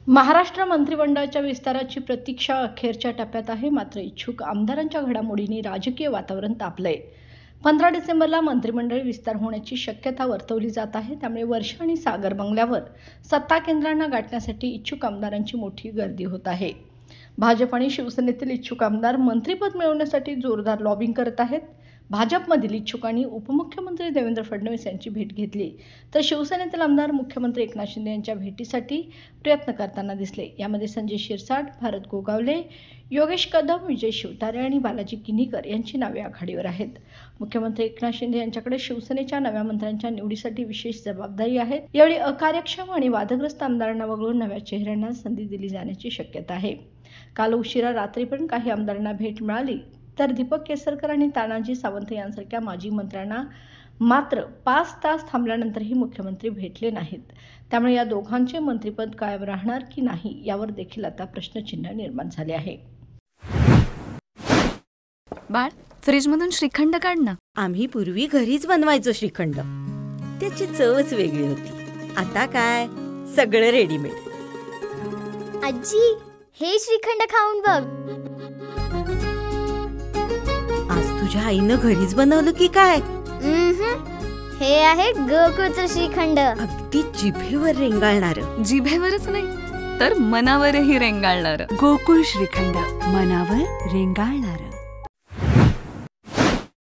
महाराष्ट्र मंत्रिमंडळाच्या विस्ताराची प्रतीक्षा अखेरच्या टप्प्यात आहे. मात्र इच्छुक आमदारांच्या घडामोडींनी राजकीय वातावरण तापलंय. 15 डिसेंबरला मंत्रिमंडळ विस्तार होण्याची शक्यता वर्तवली जात आहे. त्यामुळे वर्षा आणि सागर बंगल्यावर सत्ता केंद्रांना गाठण्यासाठी इच्छुक आमदारांची मोठी गर्दी होत आहे. भाजप आणि शिवसेनेतील इच्छुक आमदार मंत्रिपद मिळवण्यासाठी जोरदार लॉबिंग करत आहेत. भाजपमधील इच्छुकांनी उपमुख्यमंत्री देवेंद्र फडणवीस यांची भेट घेतली, तर शिवसेनेतील आमदार मुख्यमंत्री एकनाथ शिंदे यांच्या भेटीसाठी प्रयत्न करताना दिसले. यामध्ये संजय शिरसाट, भारत गोगावले, योगेश कदम, विजय शिवतारे आणि बालाजी किनीकर यांची नावे आघाडीवर आहेत. मुख्यमंत्री एकनाथ शिंदे यांच्याकडे शिवसेनेच्या नव्या मंत्र्यांच्या निवडीसाठी विशेष जबाबदारी आहे. यावेळी अकार्यक्षम आणि वादग्रस्त आमदारांना वगळून नव्या चेहऱ्यांना संधी दिली जाण्याची शक्यता आहे. काल उशिरा रात्रीपर्यंत काही आमदारांना भेट मिळाली, तर दीपक केसरकर आणि तानाजी सावंत यांसारख्या माजी मंत्र्यांना मात्र 5 तास थांबल्यानंतरही मुख्यमंत्री भेटले नाहीत. त्यामुळे या दोघांचे मंत्रिपद कायम राहणार की नाही यावर देखील आता प्रश्नचिन्ह निर्माण झाले आहे. बाळ, फ्रीजमधून श्रीखंड काढ ना. आम्ही पूर्वी घरीच बनवायचो श्रीखंड. त्याची चवच वेगळी होती. आता काय सगळं रेडीमेड. आजी, हे श्रीखंड खाऊन बघ. आज तुझ्या आईनं घरीच बनवलं की काय? हे आहे गोकुळचं श्रीखंड. अगदी जिभेवर रेंगाळणार. जिभेवरच नाही तर मनावरही रेंगाळणार. गोकुळ श्रीखंड, मनावर रेंगाळणार.